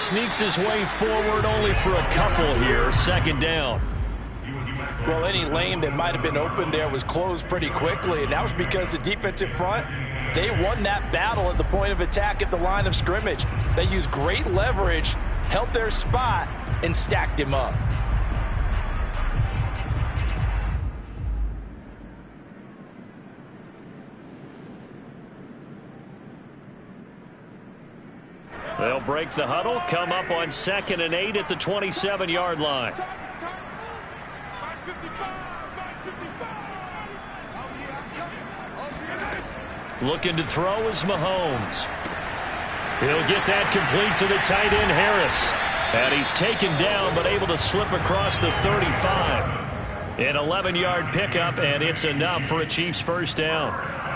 sneaks his way forward only for a couple here. Second down. Well, any lane that might have been open there was closed pretty quickly, and that was because the defensive front, they won that battle at the point of attack at the line of scrimmage. They used great leverage, held their spot, and stacked him up. They'll break the huddle, come up on 2nd and 8 at the 27-yard line. Looking to throw is Mahomes. He'll get that complete to the tight end, Harris. And he's taken down, but able to slip across the 35. An 11-yard pickup, and it's enough for a Chiefs first down.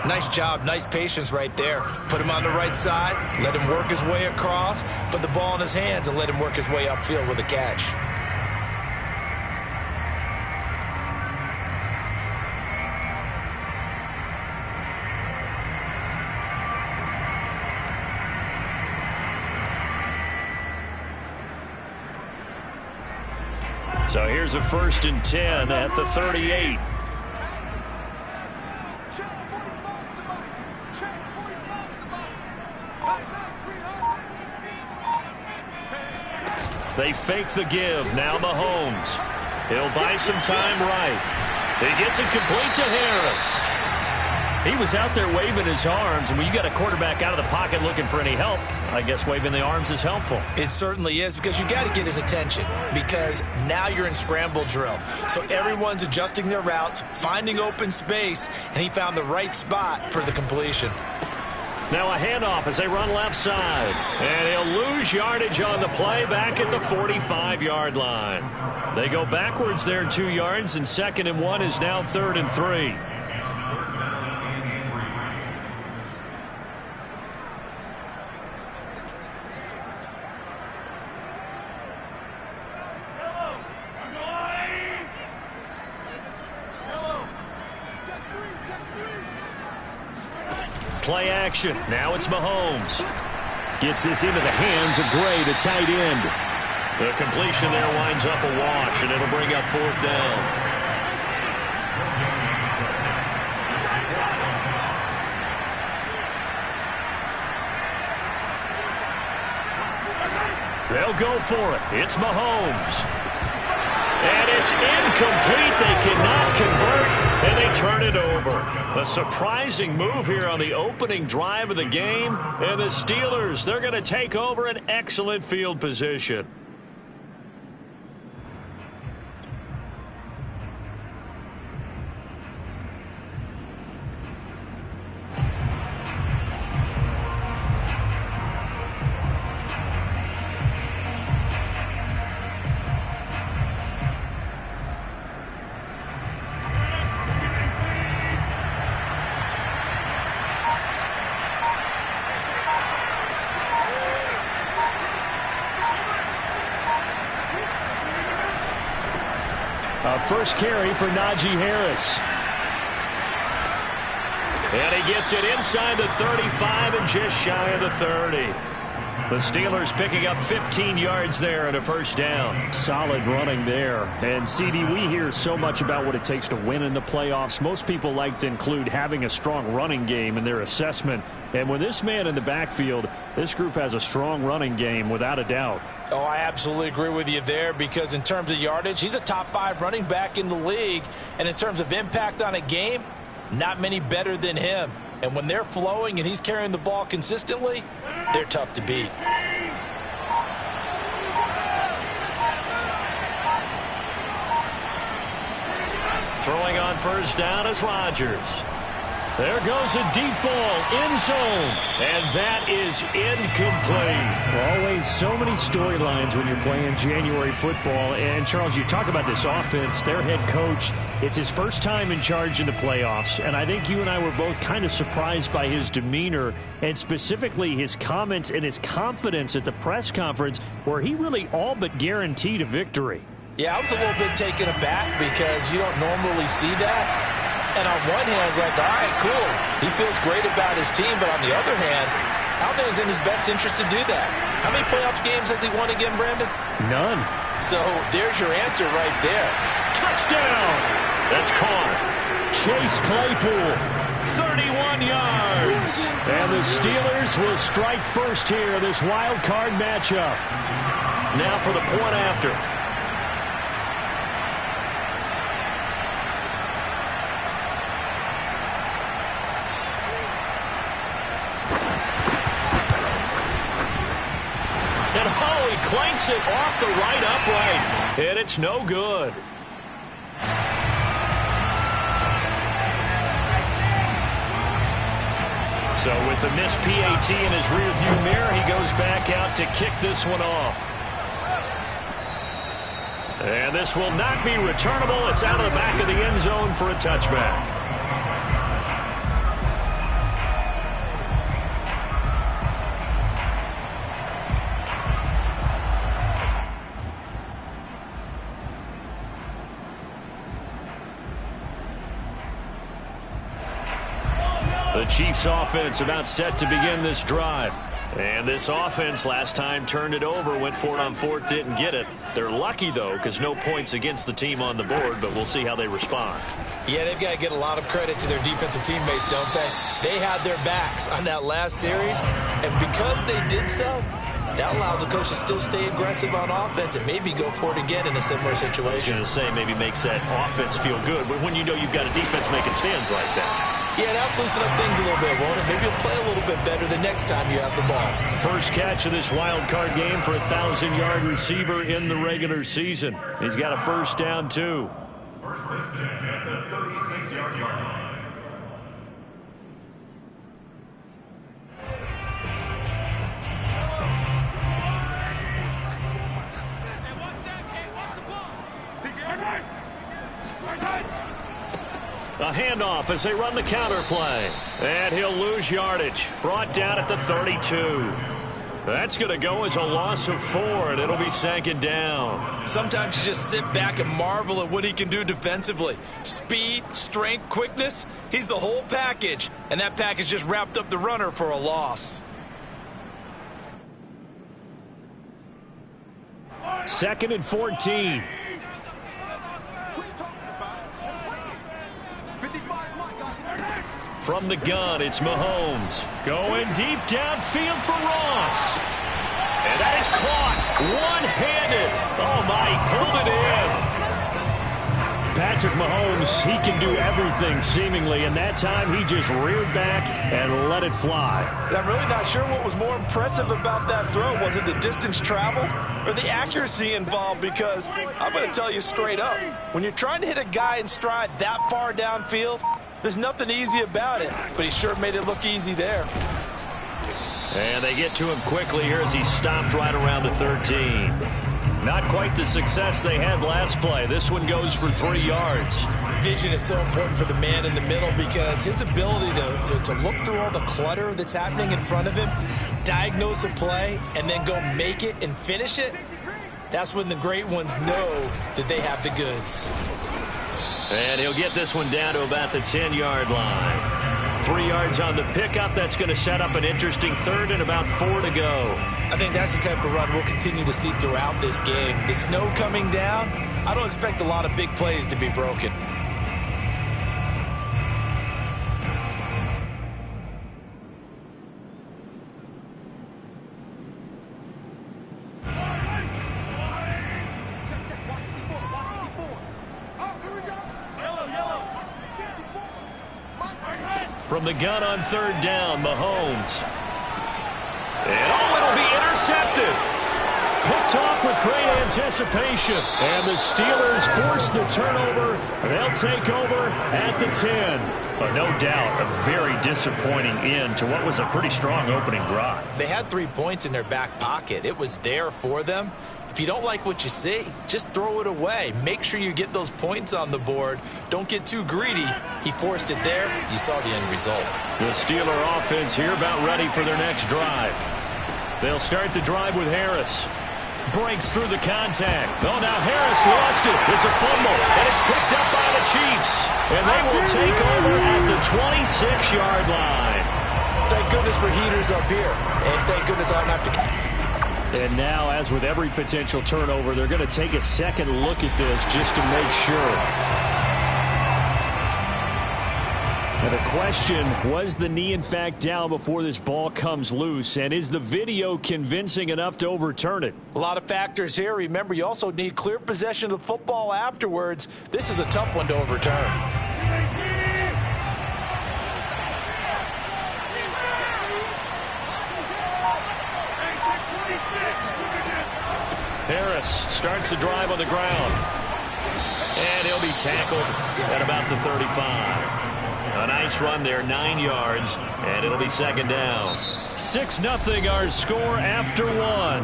Nice job, nice patience right there. Put him on the right side, let him work his way across, put the ball in his hands, and let him work his way upfield with a catch. So here's a 1st and 10 at the 38. They fake the give. Now Mahomes. He'll buy some time right. He gets it complete to Harris. He was out there waving his arms, and when you got a quarterback out of the pocket looking for any help, I guess waving the arms is helpful. It certainly is, because you got to get his attention, because now you're in scramble drill. So everyone's adjusting their routes, finding open space, and he found the right spot for the completion. Now a handoff as they run left side. And he'll lose yardage on the play back at the 45-yard line. They go backwards there 2 yards, and 2nd and 1 is now 3rd and 3. Play action. Now it's Mahomes. Gets this into the hands of Gray, the tight end. The completion there winds up a wash, and it'll bring up 4th down. They'll go for it. It's Mahomes. And it's incomplete. They cannot convert, and they turn it over. A surprising move here on the opening drive of the game. And the Steelers, they're going to take over an excellent field position. First carry for Najee Harris. And he gets it inside the 35 and just shy of the 30. The Steelers picking up 15 yards there and a first down. Solid running there. And, CD, we hear so much about what it takes to win in the playoffs. Most people like to include having a strong running game in their assessment. And with this man in the backfield, this group has a strong running game without a doubt. Oh, I absolutely agree with you there, because in terms of yardage, he's a top 5 running back in the league. And in terms of impact on a game, not many better than him. And when they're flowing and he's carrying the ball consistently, they're tough to beat. Throwing on first down is Rodgers. There goes a deep ball, end zone, and that is incomplete. Always so many storylines when you're playing January football. And, Charles, you talk about this offense, their head coach, it's his first time in charge in the playoffs, and I think you and I were both kind of surprised by his demeanor and specifically his comments and his confidence at the press conference where he really all but guaranteed a victory. Yeah, I was a little bit taken aback because you don't normally see that. And on one hand, it's like, all right, cool. He feels great about his team. But on the other hand, I don't think it's in his best interest to do that. How many playoff games has he won again, Brandon? None. So there's your answer right there. Touchdown! That's caught. Chase Claypool, 31 yards. And the Steelers will strike first here, this wild card matchup. Now for the point after. Clanks it off the right upright, and it's no good. So with the missed PAT in his rearview mirror, he goes back out to kick this one off. And this will not be returnable. It's out of the back of the end zone for a touchback. The Chiefs offense about set to begin this drive. And this offense last time turned it over, went for it on fourth, didn't get it. They're lucky, though, because no points against the team on the board, but we'll see how they respond. Yeah, they've got to get a lot of credit to their defensive teammates, don't they? They had their backs on that last series, and because they did so, that allows the coach to still stay aggressive on offense and maybe go for it again in a similar situation. I was going to say, maybe makes that offense feel good, but when you know you've got a defense making stands like that. Yeah, that'll loosen up things a little bit, won't it? Maybe you'll play a little bit better the next time you have the ball. First catch of this wild card game for a 1,000-yard receiver in the regular season. He's got a first down, too. First and 10 at the 36-yard line. A handoff as they run the counter play. And he'll lose yardage. Brought down at the 32. That's going to go as a loss of 4, and it'll be second down. Sometimes you just sit back and marvel at what he can do defensively. Speed, strength, quickness. He's the whole package. And that package just wrapped up the runner for a loss. Second and 14. From the gun, it's Mahomes. Going deep downfield for Ross. And that is caught one-handed. Oh, my, he pulled it in. Patrick Mahomes, he can do everything seemingly, and that time he just reared back and let it fly. And I'm really not sure what was more impressive about that throw. Was it the distance traveled or the accuracy involved? Because I'm going to tell you straight up, when you're trying to hit a guy in stride that far downfield, there's nothing easy about it, but he sure made it look easy there. And they get to him quickly here as he stopped right around the 13. Not quite the success they had last play. This one goes for 3 yards. Vision is so important for the man in the middle because his ability to look through all the clutter that's happening in front of him, diagnose a play, and then go make it and finish it, that's when the great ones know that they have the goods. And he'll get this one down to about the 10-yard line. 3 yards on the pickup. That's going to set up an interesting third and about 4 to go. I think that's the type of run we'll continue to see throughout this game. The snow coming down, I don't expect a lot of big plays to be broken. From the gun on third down, Mahomes. And it'll be intercepted. Picked off with great anticipation. And the Steelers force the turnover. They'll take over at the 10. But no doubt, a very disappointing end to what was a pretty strong opening drive. They had 3 points in their back pocket. It was there for them. If you don't like what you see, just throw it away. Make sure you get those points on the board. Don't get too greedy. He forced it there. You saw the end result. The Steeler offense here about ready for their next drive. They'll start the drive with Harris. Breaks through the contact. Oh, now Harris lost it. It's a fumble, and it's picked up by the Chiefs. And they will take over at the 26-yard line. Thank goodness for heaters up here. And thank goodness I don't have to... And now, as with every potential turnover, they're going to take a second look at this just to make sure. And the question, was the knee in fact down before this ball comes loose? And is the video convincing enough to overturn it? A lot of factors here. Remember, you also need clear possession of the football afterwards. This is a tough one to overturn. Harris starts the drive on the ground. And he'll be tackled at about the 35. A nice run there, 9 yards, and it'll be second down. 6-0 our score after one.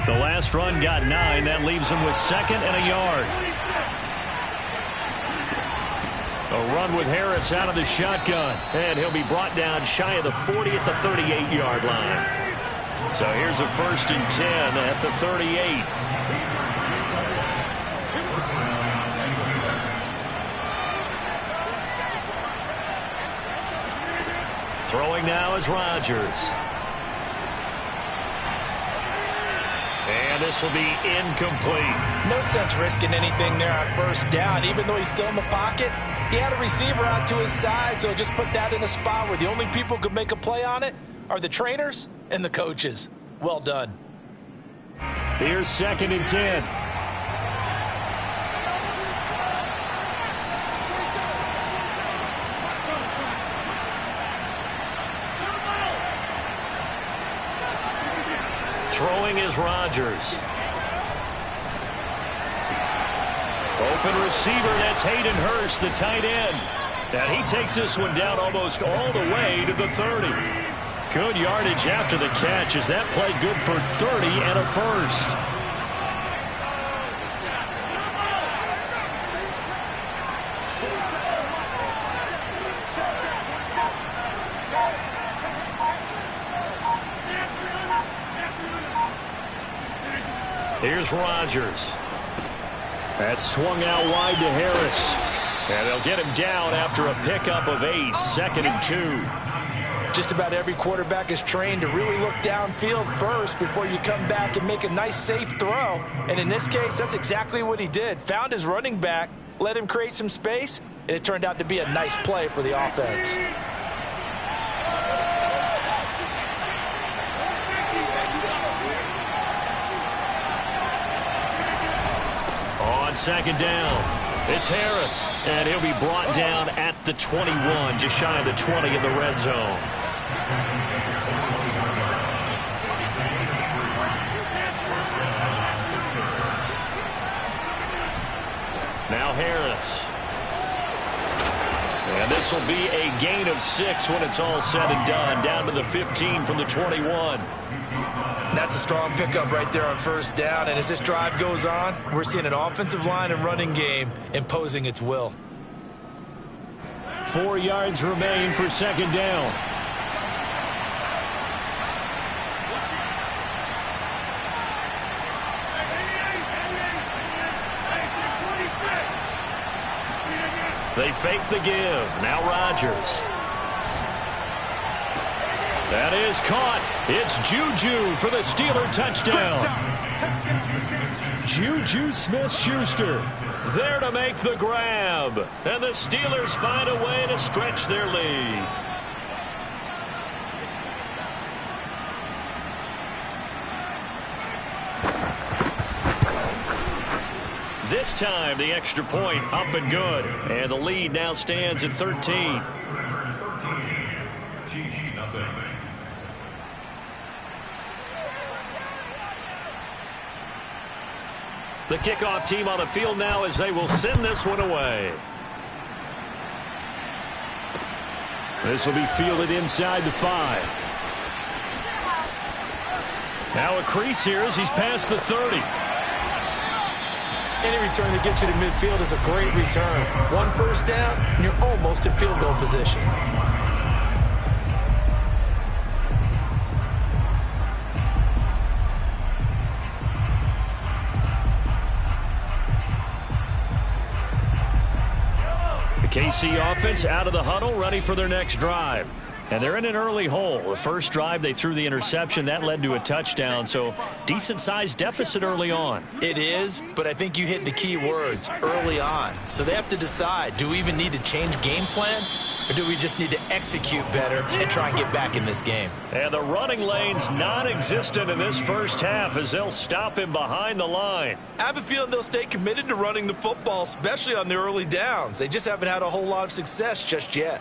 The last run got 9. That leaves him with second and a yard. A run with Harris out of the shotgun. And he'll be brought down shy of the 40 at the 38-yard line. So here's a 1st and 10 at the 38. Throwing now is Rodgers. And this will be incomplete. No sense risking anything there on 1st down. Even though he's still in the pocket, he had a receiver out to his side, so just put that in a spot where the only people who could make a play on it are the trainers and the coaches. Well done. Here's 2nd and 10. Throwing is Rodgers. Open receiver, that's Hayden Hurst, the tight end. And he takes this one down almost all the way to the 30. Good yardage after the catch as that play good for 30 and a 1st. Here's Rodgers. That's swung out wide to Harris. And they'll get him down after a pickup of 8, 2nd and 2. Just about every quarterback is trained to really look downfield first before you come back and make a nice, safe throw. And in this case, that's exactly what he did. Found his running back, let him create some space, and it turned out to be a nice play for the offense. On 2nd down, it's Harris, and he'll be brought down at the 21, just shy of the 20 in the red zone. Now Harris. And this will be a gain of 6 when it's all said and done, down to the 15 from the 21. That's a strong pickup right there on 1st down, and as this drive goes on, we're seeing an offensive line and running game imposing its will. 4 yards remain for 2nd down. They fake the give. Now Rodgers. That is caught. It's Juju for the Steeler touchdown. Juju Smith-Schuster there to make the grab. And the Steelers find a way to stretch their lead. This time the extra point up and good. And the lead now stands at 13. The kickoff team on the field now as they will send this one away. This will be fielded inside the 5. Now a crease here as he's past the 30. Any return that gets you to midfield is a great return. One first down, and you're almost in field goal position. The KC offense out of the huddle, ready for their next drive. And they're in an early hole. The first drive, they threw the interception. That led to a touchdown, so decent-sized deficit early on. It is, but I think you hit the key words, early on. So they have to decide, do we even need to change game plan, or do we just need to execute better and try and get back in this game? And the running lane's non-existent in this first half as they'll stop him behind the line. I have a feeling they'll stay committed to running the football, especially on the early downs. They just haven't had a whole lot of success just yet.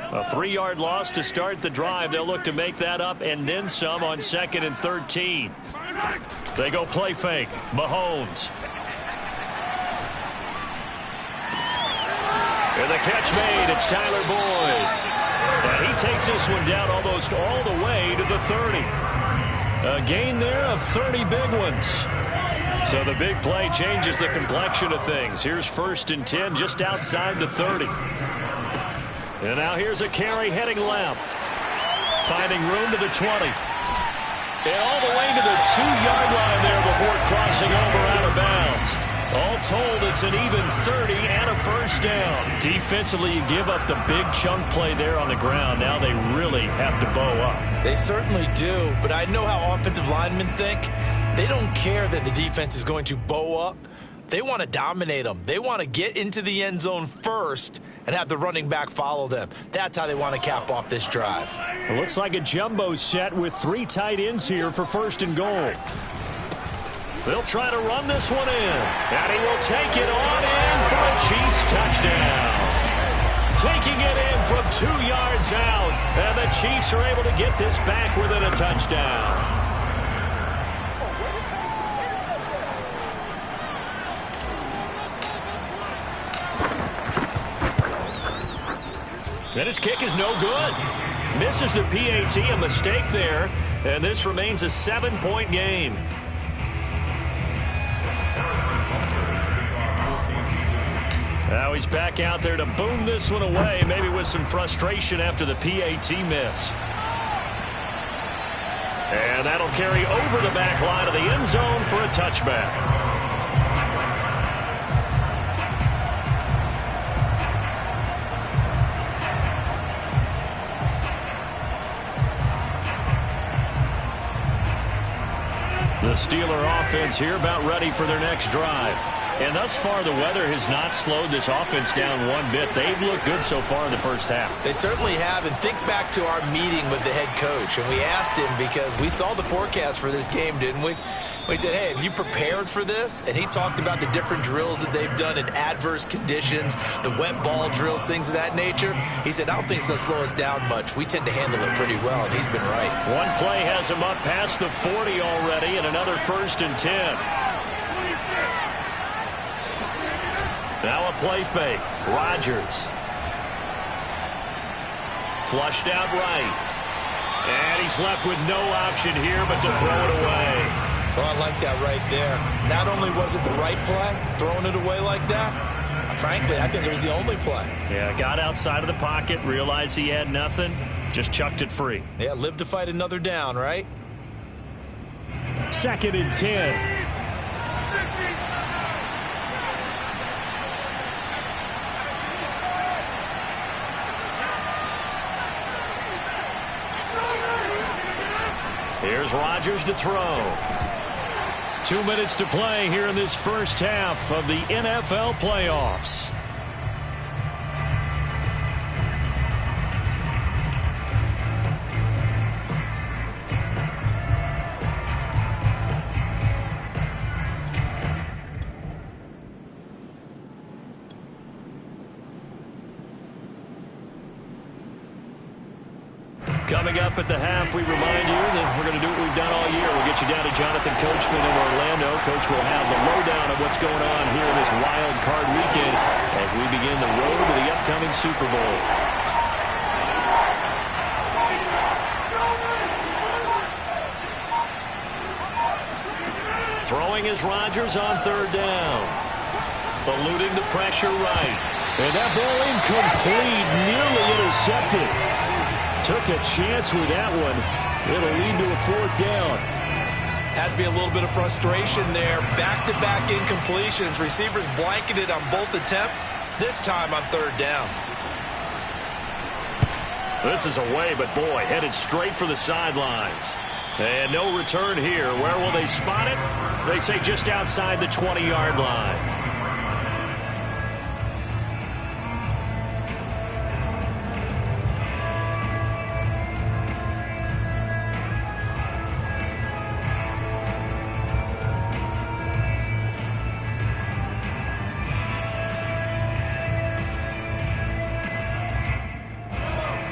A 3-yard loss to start the drive. They'll look to make that up and then some on 2nd and 13. They go play fake. Mahomes. And the catch made. It's Tyler Boyd. And he takes this one down almost all the way to the 30. A gain there of 30 big ones. So the big play changes the complexion of things. Here's 1st and 10 just outside the 30. And now here's a carry heading left. Finding room to the 20. And all the way to the 2-yard line there before crossing over out of bounds. All told, it's an even 30 and a first down. Defensively, you give up the big chunk play there on the ground. Now they really have to bow up. They certainly do, but I know how offensive linemen think. They don't care that the defense is going to bow up. They want to dominate them. They want to get into the end zone first and have the running back follow them. That's how they want to cap off this drive. It looks like a jumbo set with 3 tight ends here for 1st and goal. They'll try to run this one in. And he will take it on in for a Chiefs touchdown. Taking it in from 2 yards out. And the Chiefs are able to get this back within a touchdown. And his kick is no good. Misses the PAT, a mistake there. And this remains a 7-point game. Now he's back out there to boom this one away, maybe with some frustration after the PAT miss. And that'll carry over the back line of the end zone for a touchback. The Steeler offense here about ready for their next drive. And thus far, the weather has not slowed this offense down one bit. They've looked good so far in the first half. They certainly have. And think back to our meeting with the head coach. And we asked him, because we saw the forecast for this game, didn't we? We said, hey, have you prepared for this? And he talked about the different drills that they've done in adverse conditions, the wet ball drills, things of that nature. He said, I don't think it's going to slow us down much. We tend to handle it pretty well, and he's been right. One play has him up past the 40 already, and another 1st and 10. Now a play fake. Rodgers. Flushed out right. And he's left with no option here but to throw it away. Well, I like that right there. Not only was it the right play, throwing it away like that, frankly, I think it was the only play. Yeah, got outside of the pocket, realized he had nothing, just chucked it free. Yeah, live to fight another down, right? 2nd and 10. Here's Rodgers to throw. 2 minutes to play here in this first half of the NFL playoffs. Coming up at the half, we remind you that we're going to do what we've done all year. We'll get you down to Jonathan Coachman in Orlando. Coach will have the lowdown of what's going on here in this wild card weekend as we begin the road to the upcoming Super Bowl. Throwing is Rodgers on third down. Eluding the pressure right. And that ball incomplete, nearly intercepted. Took a chance with that one. It'll lead to a fourth down. Has to be a little bit of frustration there. Back-to-back incompletions. Receivers blanketed on both attempts, this time on third down. This is away, but boy, headed straight for the sidelines. And no return here. Where will they spot it? They say just outside the 20-yard line.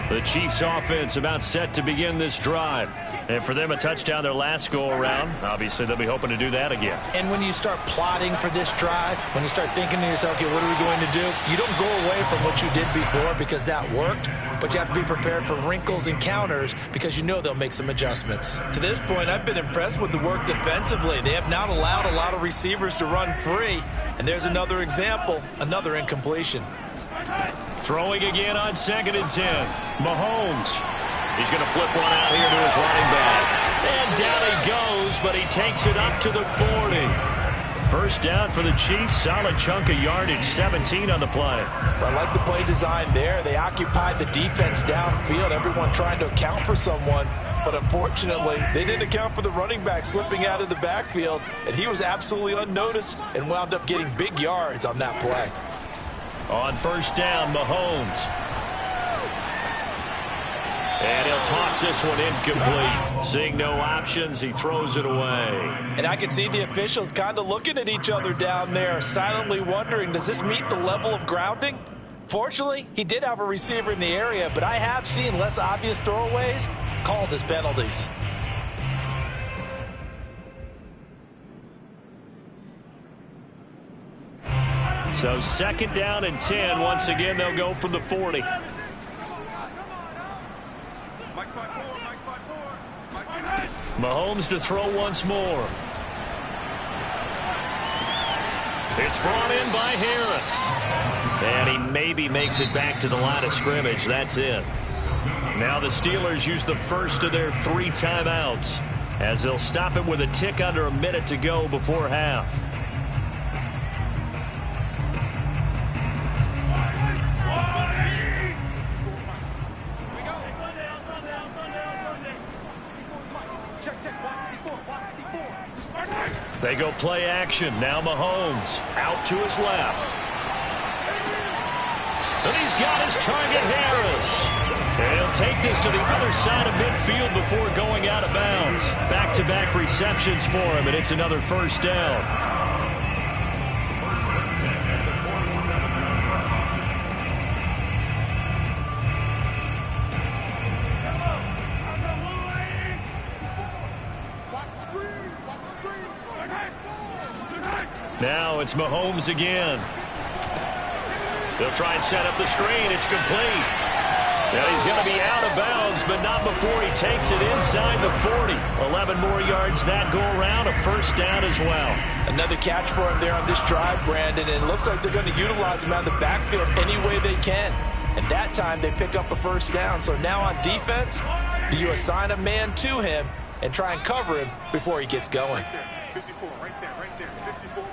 The Chiefs offense about set to begin this drive. And for them, a touchdown their last go-around. Obviously, they'll be hoping to do that again. And when you start plotting for this drive, when you start thinking to yourself, okay, what are we going to do? You don't go away from what you did before because that worked, but you have to be prepared for wrinkles and counters because you know they'll make some adjustments. To this point, I've been impressed with the work defensively. They have not allowed a lot of receivers to run free. And there's another example, another incompletion. Throwing again on 2nd and 10. Mahomes. He's going to flip one out here to his running back. And down he goes, but he takes it up to the 40. First down for the Chiefs. Solid chunk of yardage, 17 on the play. I like the play design there. They occupied the defense downfield, everyone trying to account for someone. But unfortunately, they didn't account for the running back slipping out of the backfield. And he was absolutely unnoticed and wound up getting big yards on that play. On first down, Mahomes. And he'll toss this one incomplete. Seeing no options, he throws it away. And I can see the officials kind of looking at each other down there, silently wondering, does this meet the level of grounding? Fortunately, he did have a receiver in the area, but I have seen less obvious throwaways called as penalties. So 2nd down and 10. Once again, they'll go from the 40. Mahomes to throw once more. It's brought in by Harris. And he maybe makes it back to the line of scrimmage. That's it. Now the Steelers use the first of their 3 timeouts as they'll stop it with a tick under a minute to go before half. They go play action. Now Mahomes out to his left. And he's got his target, Harris. And he'll take this to the other side of midfield before going out of bounds. Back-to-back receptions for him, and it's another first down. Now it's Mahomes again. They'll try and set up the screen. It's complete. Now he's going to be out of bounds, but not before he takes it inside the 40. 11 more yards that go around, a first down as well. Another catch for him there on this drive, Brandon, and it looks like they're going to utilize him out of the backfield any way they can. And that time they pick up a first down. So now on defense, do you assign a man to him and try and cover him before he gets going? 54, right there, 54.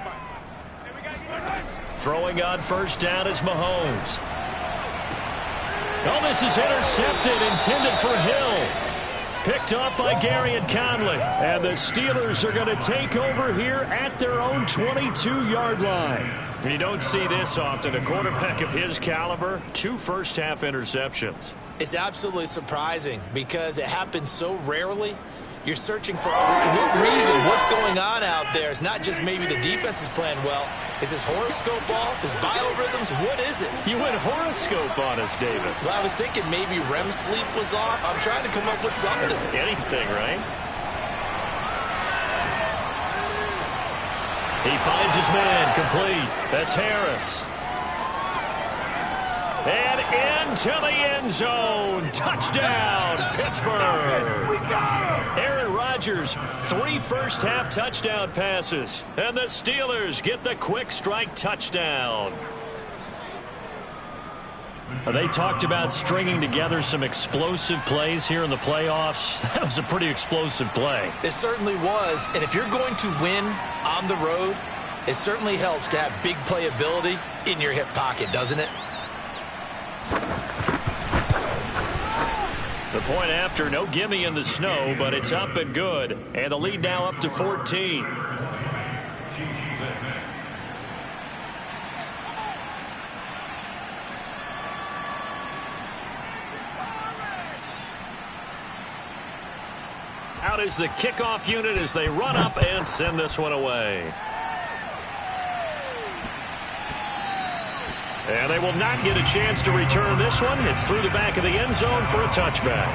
Throwing on first down is Mahomes. Oh, this is intercepted, intended for Hill. Picked off by Garyon Conley. And the Steelers are going to take over here at their own 22-yard line. You don't see this often. A quarterback of his caliber, 2 first-half interceptions. It's absolutely surprising because it happens so rarely. You're searching for what reason, what's going on out there. It's not just maybe the defense is playing well. Is his horoscope off? His biorhythms? What is it? You went horoscope on us, David. Well, I was thinking maybe REM sleep was off. I'm trying to come up with something. Anything, right? He finds his man complete. That's Harris. And into the end zone. Touchdown, Pittsburgh. Aaron Rodgers Rodgers, 3 first-half touchdown passes. And the Steelers get the quick strike touchdown. They talked about stringing together some explosive plays here in the playoffs. That was a pretty explosive play. It certainly was. And if you're going to win on the road, it certainly helps to have big playability in your hip pocket, doesn't it? The point after, no gimme in the snow, but it's up and good. And the lead now up to 14. Out is the kickoff unit as they run up and send this one away. And they will not get a chance to return this one. It's through the back of the end zone for a touchback.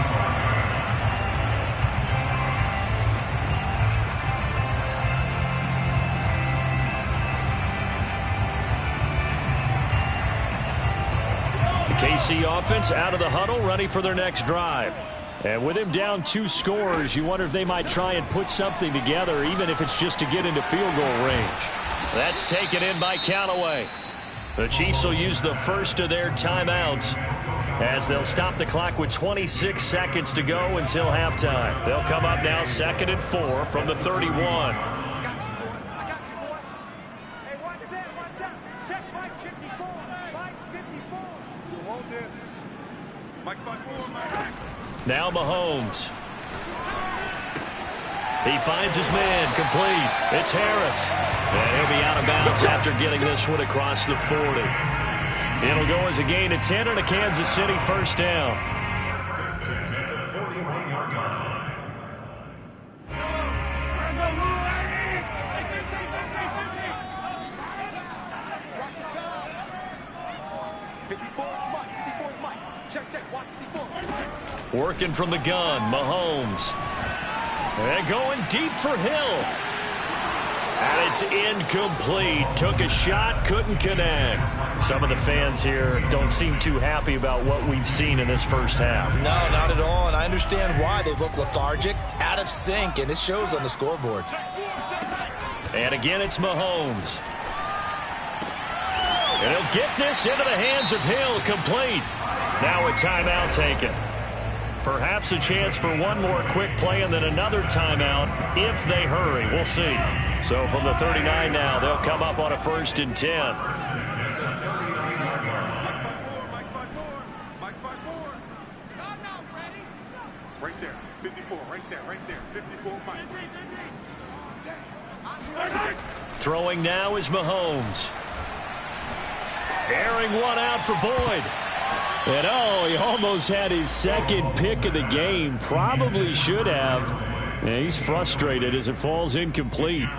The KC offense out of the huddle, ready for their next drive. And with him down 2 scores, you wonder if they might try and put something together, even if it's just to get into field goal range. That's taken in by Callaway. The Chiefs will use the first of their timeouts as they'll stop the clock with 26 seconds to go until halftime. They'll come up now 2nd and 4 from the 31. Now Mahomes. He finds his man, complete. It's Harris. And he'll be out of bounds after getting this one across the 40. It'll go as a gain of 10 and a Kansas City first down. Working from the gun, Mahomes. And going deep for Hill. And it's incomplete. Took a shot, couldn't connect. Some of the fans here don't seem too happy about what we've seen in this first half. No, not at all. And I understand why. They look lethargic, out of sync, and it shows on the scoreboard. And again, it's Mahomes. And he'll get this into the hands of Hill, complete. Now a timeout taken. Perhaps a chance for one more quick play and then another timeout if they hurry. We'll see. So from the 39 now, they'll come up on a 1st and 10. Right there, 54, right there, 54, Mike. Throwing now is Mahomes. Airing one out for Boyd. And oh, he almost had his 2nd pick of the game. Probably should have. And he's frustrated as it falls incomplete.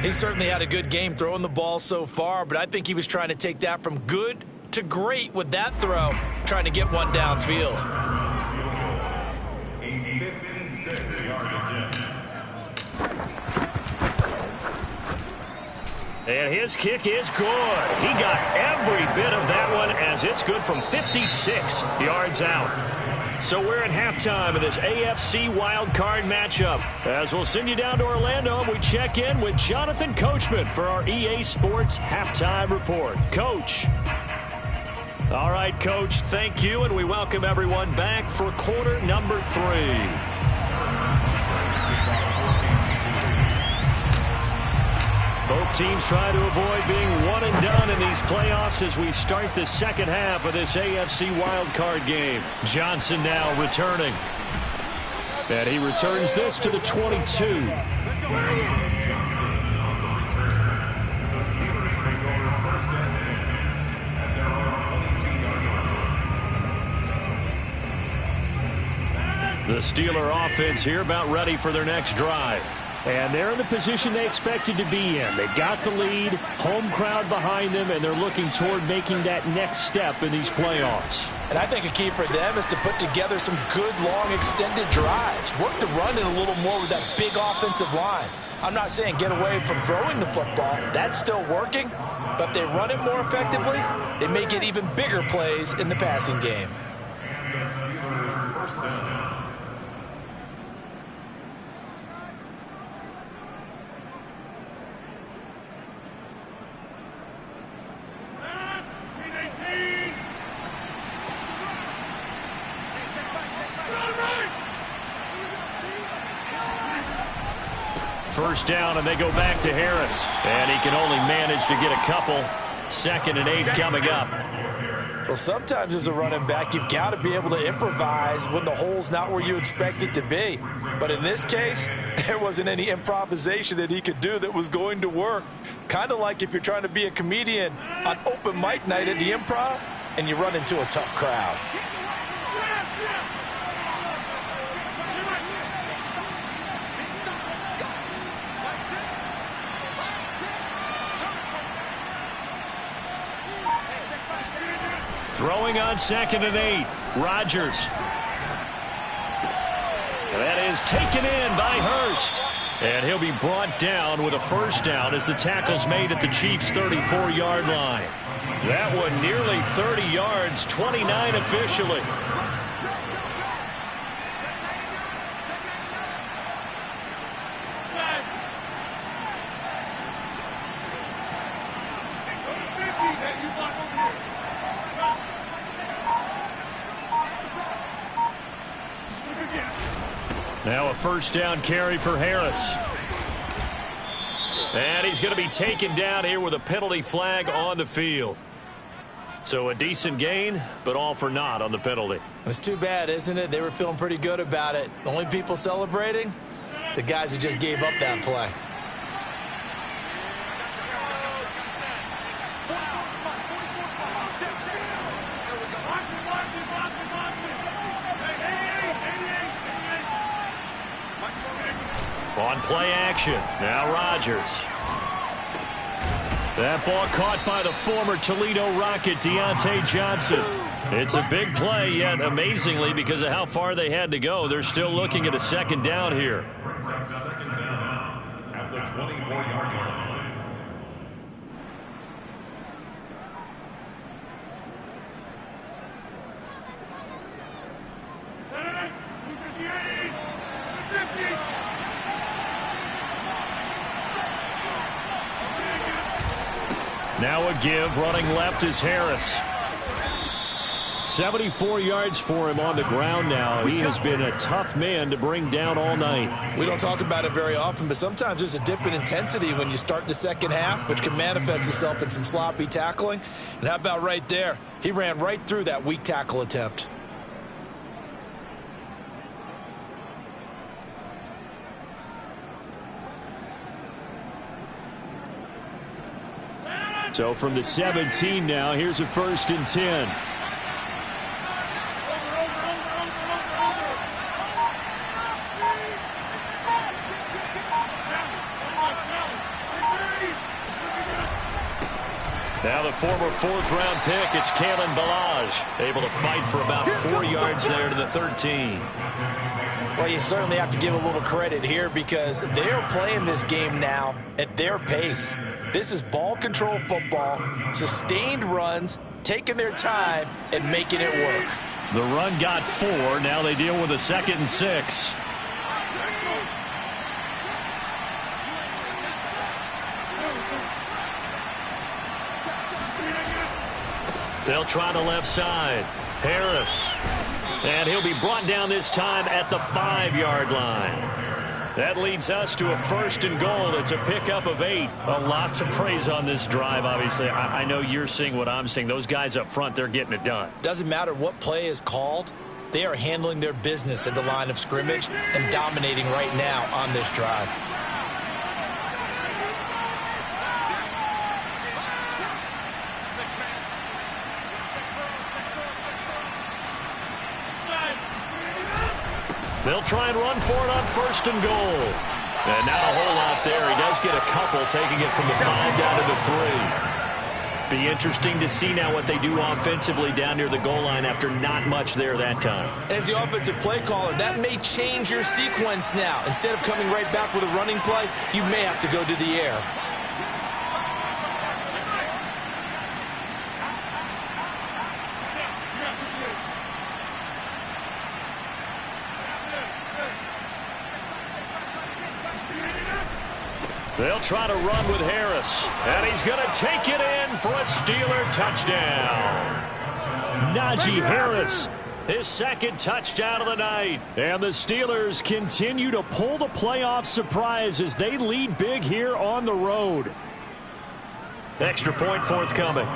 He certainly had a good game throwing the ball so far, but I think he was trying to take that from good to great with that throw, trying to get one downfield. And his kick is good. He got every bit of that one as it's good from 56 yards out. So we're at halftime of this AFC wildcard matchup. As we'll send you down to Orlando, and we check in with Jonathan Coachman for our EA Sports Halftime Report. Coach. All right, Coach, thank you, and we welcome everyone back for quarter number 3. Both teams try to avoid being one and done in these playoffs as we start the second half of this AFC wildcard game. Johnson now returning. And he returns this to the 22. The Steeler offense here about ready for their next drive. And they're in the position they expected to be in. They've got the lead, home crowd behind them, and they're looking toward making that next step in these playoffs. And I think a key for them is to put together some good, long, extended drives. Work the run in a little more with that big offensive line. I'm not saying get away from throwing the football. That's still working. But if they run it more effectively, they may get even bigger plays in the passing game. First down, and they go back to Harris. And he can only manage to get a couple. 2nd and 8 coming up. Well, sometimes as a running back, you've got to be able to improvise when the hole's not where you expect it to be. But in this case, there wasn't any improvisation that he could do that was going to work. Kind of like if you're trying to be a comedian on open mic night at the Improv and you run into a tough crowd. Throwing on 2nd and 8. Rodgers. That is taken in by Hurst. And he'll be brought down with a first down as the tackle's made at the Chiefs' 34-yard line. That one nearly 30 yards, 29 officially. Now a first down carry for Harris. And he's going to be taken down here with a penalty flag on the field. So a decent gain, but all for naught on the penalty. It's too bad, isn't it? They were feeling pretty good about it. The only people celebrating? The guys who just gave up that play. On play action, now Rodgers. That ball caught by the former Toledo Rocket, Deontay Johnson. It's a big play, yet amazingly, because of how far they had to go, they're still looking at a 2nd down here. 2nd down at the 24-yard line. Now a give, running left is Harris. 74 yards for him on the ground now. He has been a tough man to bring down all night. We don't talk about it very often, but sometimes there's a dip in intensity when you start the second half, which can manifest itself in some sloppy tackling. And how about right there? He ran right through that weak tackle attempt. So from the 17 now, here's a 1st and 10. Now the former 4th-round pick, it's Kalen Ballage, able to fight for about 4 yards there to the 13. Well, you certainly have to give a little credit here because they're playing this game now at their pace. This is ball control football, sustained runs, taking their time and making it work. The run got 4. Now they deal with a 2nd and 6. They'll try the left side. Harris. And he'll be brought down this time at the 5-yard line. That leads us to a 1st and goal. It's a pickup of 8. A lot to praise on this drive, obviously. I know you're seeing what I'm seeing. Those guys up front, they're getting it done. Doesn't matter what play is called. They are handling their business at the line of scrimmage and dominating right now on this drive. They'll try and run for it on 1st and goal. And not a whole lot there. He does get a couple, taking it from the 5 down to the 3. Be interesting to see now what they do offensively down near the goal line after not much there that time. As the offensive play caller, that may change your sequence now. Instead of coming right back with a running play, you may have to go to the air. They'll try to run with Harris. And he's going to take it in for a Steeler touchdown. Najee Harris his second touchdown of the night. And the Steelers continue to pull the playoff surprise as they lead big here on the road. Extra point forthcoming.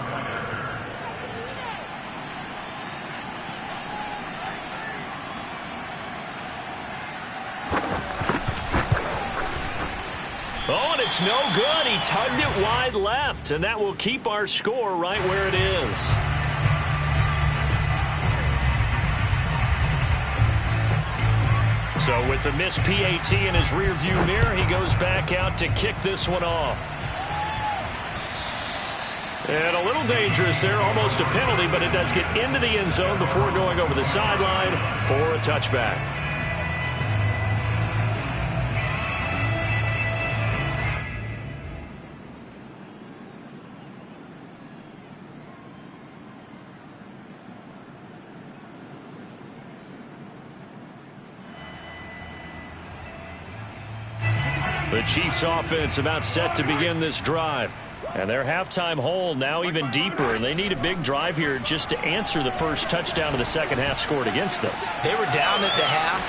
Oh, and it's no good. He tugged it wide left, and that will keep our score right where it is. So with the missed PAT in his rearview mirror, he goes back out to kick this one off. And a little dangerous there, almost a penalty, but it does get into the end zone before going over the sideline for a touchback. The Chiefs offense about set to begin this drive. And their halftime hole now even deeper, and they need a big drive here just to answer the first touchdown of the second half scored against them. They were down at the half.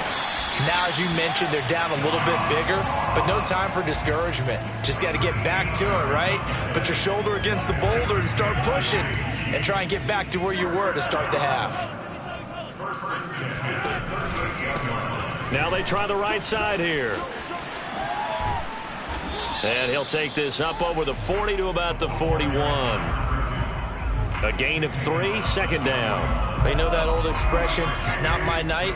Now, as you mentioned, they're down a little bit bigger, but no time for discouragement. Just got to get back to it, right? Put your shoulder against the boulder and start pushing and try and get back to where you were to start the half. Now they try the right side here. And he'll take this up over the 40 to about the 41. A gain of 3, second down. They know that old expression, it's not my night.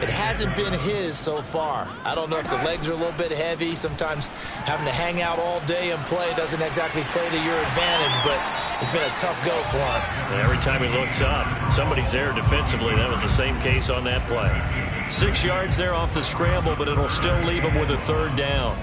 It hasn't been his so far. I don't know if the legs are a little bit heavy. Sometimes having to hang out all day and play doesn't exactly play to your advantage, but it's been a tough go for him. And every time he looks up, somebody's there defensively. That was the same case on that play. 6 yards there off the scramble, but it'll still leave him with a third down.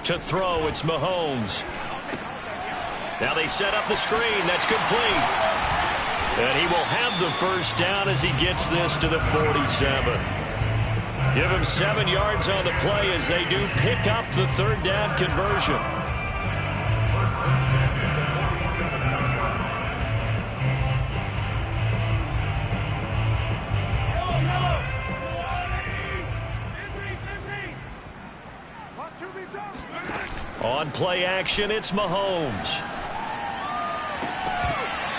To throw, it's Mahomes. Now they set up the screen. That's complete. And he will have the first down as he gets this to the 47. Give him 7 yards on the play as they do pick up the third down conversion. On play action, it's Mahomes.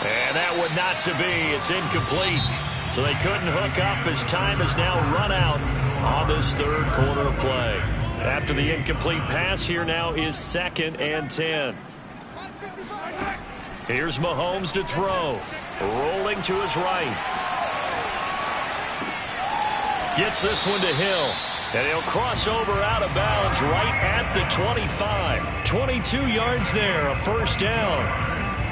And that would not to be. It's incomplete. So they couldn't hook up as time has now run out on this third quarter of play. After the incomplete pass, here now is 2nd and 10. Here's Mahomes to throw. Rolling to his right. Gets this one to Hill. And he'll cross over out of bounds right at the 25. 22 yards there, a first down.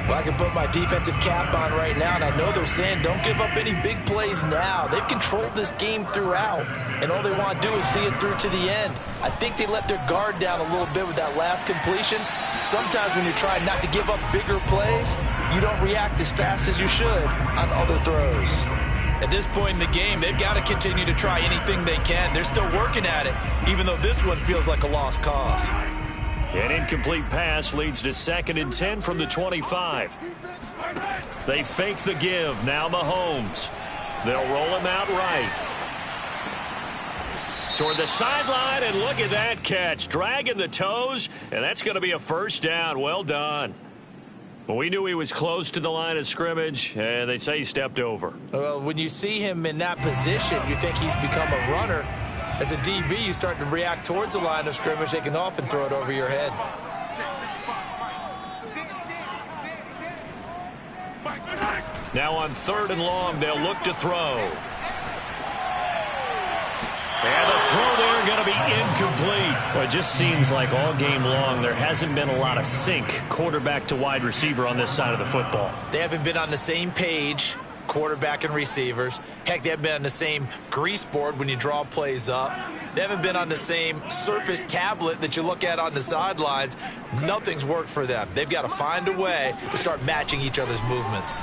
Well, I can put my defensive cap on right now, and I know they're saying don't give up any big plays now. They've controlled this game throughout, and all they want to do is see it through to the end. I think they let their guard down a little bit with that last completion. Sometimes when you're trying not to give up bigger plays, you don't react as fast as you should on other throws. At this point in the game, they've got to continue to try anything they can. They're still working at it, even though this one feels like a lost cause. An incomplete pass leads to 2nd and 10 from the 25. They fake the give. Now Mahomes. They'll roll him out right. Toward the sideline, and look at that catch. Dragging the toes, and that's going to be a first down. Well done. Well, we knew he was close to the line of scrimmage, and they say he stepped over. Well, when you see him in that position, you think he's become a runner. As a DB, you start to react towards the line of scrimmage. They can often throw it over your head. Now on 3rd and long, they'll look to throw. And the throw there going to be incomplete. Well, it just seems like all game long there hasn't been a lot of sync quarterback to wide receiver on this side of the football. They haven't been on the same page. quarterback and receivers. Heck, they haven't been on the same grease board when you draw plays up. They haven't been on the same Surface tablet that you look at on the sidelines. Nothing's worked for them. They've got to find a way to start matching each other's movements.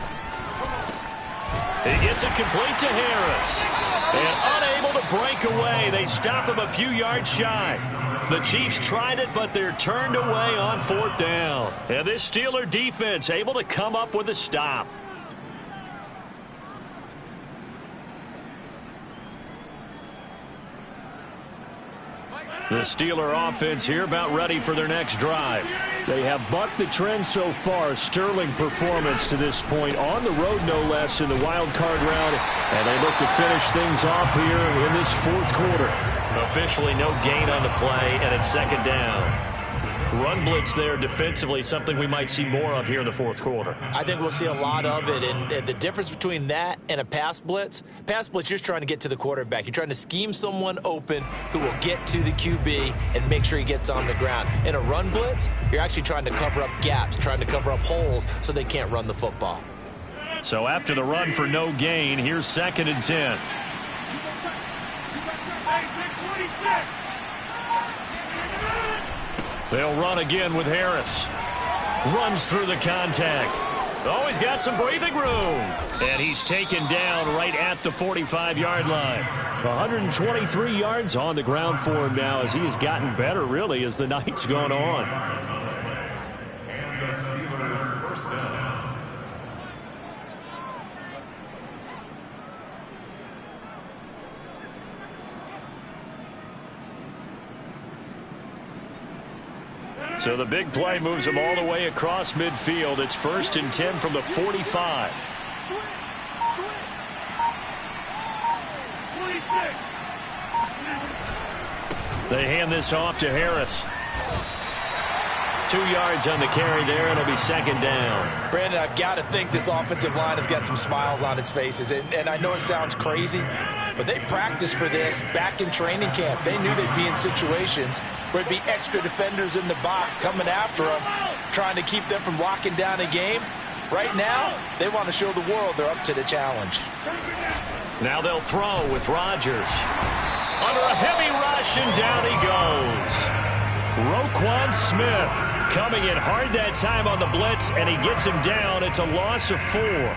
He gets it complete to Harris. And unable to break away. They stop him a few yards shy. The Chiefs tried it, but they're turned away on 4th down. And this Steeler defense able to come up with a stop. The Steeler offense here about ready for their next drive. They have bucked the trend so far. Sterling performance to this point. On the road, no less, in the wild card round. And they look to finish things off here in this 4th quarter. Officially no gain on the play, and it's 2nd down. Run blitz there defensively, something we might see more of here in the 4th quarter. I think we'll see a lot of it, and the difference between that and a pass blitz, you're just trying to get to the quarterback. You're trying to scheme someone open who will get to the QB and make sure he gets on the ground. In a run blitz, you're actually trying to cover up gaps, trying to cover up holes so they can't run the football. So after the run for no gain, here's 2nd and 10. They'll run again with Harris. Runs through the contact. Oh, he's got some breathing room. And he's taken down right at the 45-yard line. 123 yards on the ground for him now as he has gotten better, really, as the night's gone on. And the Steelers first down. So the big play moves him all the way across midfield. It's 1st and 10 from the 45. They hand this off to Harris. 2 yards on the carry there. It'll be 2nd down. Brandon, I've got to think this offensive line has got some smiles on its faces. And I know it sounds crazy, but they practiced for this back in training camp. They knew they'd be in situations where it'd be extra defenders in the box coming after them, trying to keep them from locking down a game. Right now, they want to show the world they're up to the challenge. Now they'll throw with Rodgers. Under a heavy rush, and down he goes. Roquan Smith coming in hard that time on the blitz, and he gets him down. It's a loss of 4.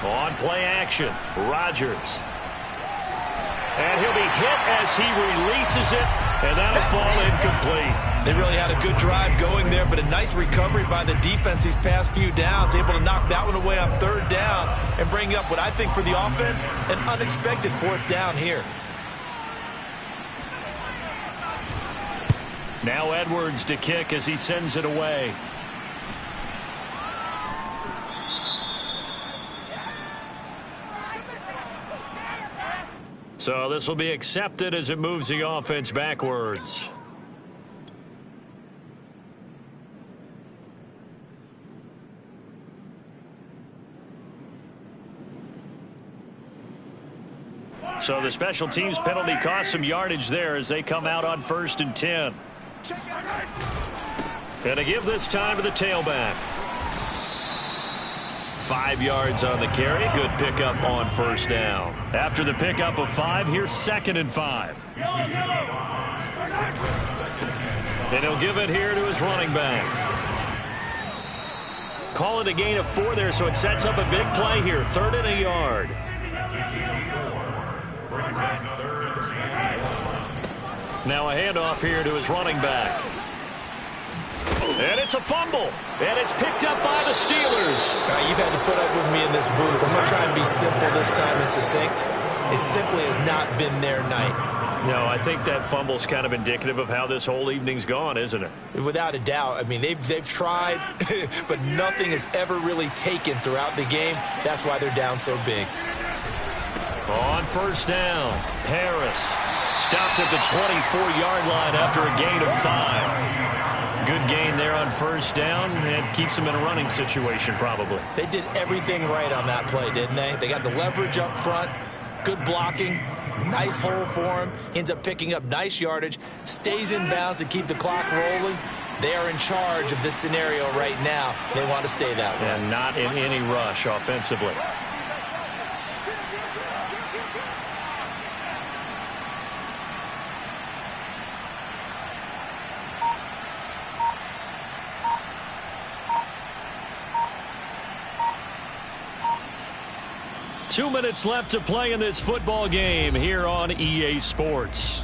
On play action, Rodgers. And he'll be hit as he releases it, and that'll fall incomplete. They really had a good drive going there, but a nice recovery by the defense these past few downs, able to knock that one away on 3rd down and bring up what I think for the offense, an unexpected 4th down here. Now Edwards to kick as he sends it away. So this will be accepted as it moves the offense backwards. So the special teams penalty cost some yardage there as they come out on 1st and 10. And to give this time to the tailback. 5 yards on the carry. Good pickup on 1st down. After the pickup of 5, here's 2nd and 5. And he'll give it here to his running back. Call it a gain of 4 there, so it sets up a big play here. 3rd and a yard. Now a handoff here to his running back. And it's a fumble. And it's picked up by the Steelers. You've had to put up with me in this booth. I'm going to try and be simple this time and succinct. It simply has not been their night. No, I think that fumble's kind of indicative of how this whole evening's gone, isn't it? Without a doubt. I mean, they've tried, but nothing has ever really taken throughout the game. That's why they're down so big. On first down, Harris stopped at the 24-yard line after a gain of 5. Good gain there on first down, and keeps them in a running situation probably. They did everything right on that play, didn't they? They got the leverage up front, good blocking, nice hole for him, ends up picking up nice yardage, stays in bounds to keep the clock rolling. They are in charge of this scenario right now. They want to stay that way. And not in any rush offensively. Two minutes left to play in this football game here on EA Sports.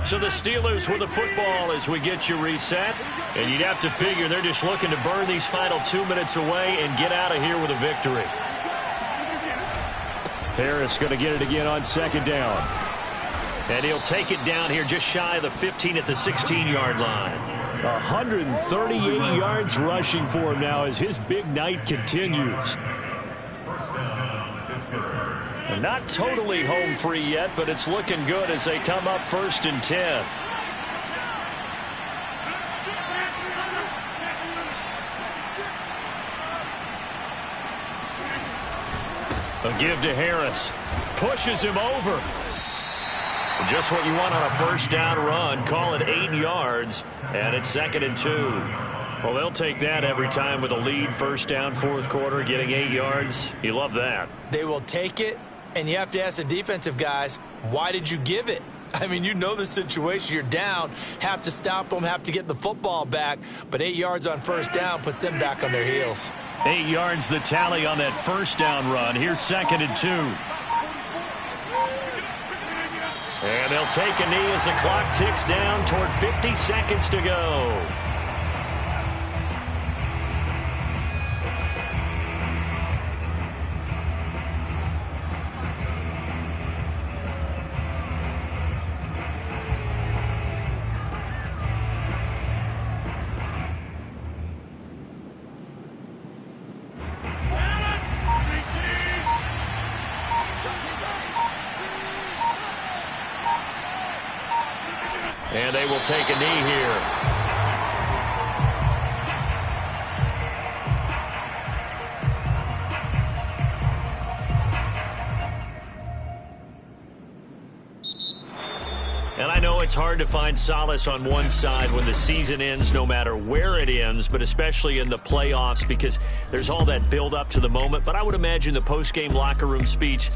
So the Steelers with the football as we get you reset. And you'd have to figure they're just looking to burn these final 2 minutes away and get out of here with a victory. Harris going to get it again on second down. And he'll take it down here just shy of the 15 at the 16-yard line. 138 yards rushing for him now as his big night continues. And not totally home free yet, but it's looking good as they come up 1st and 10. A give to Harris. Pushes him over. Just what you want on a first down run. Call it 8 yards, and it's 2nd and 2. Well, they'll take that every time with a lead. First down, 4th quarter, getting 8 yards. You love that. They will take it, and you have to ask the defensive guys, why did you give it? I mean, you know the situation. You're down, have to stop them, have to get the football back, but 8 yards on first down puts them back on their heels. 8 yards the tally on that first down run. Here's 2nd and 2. And they'll take a knee as the clock ticks down toward 50 seconds to go. And they will take a knee here. And I know it's hard to find solace on one side when the season ends, no matter where it ends, but especially in the playoffs because there's all that build up to the moment. But I would imagine the post-game locker room speech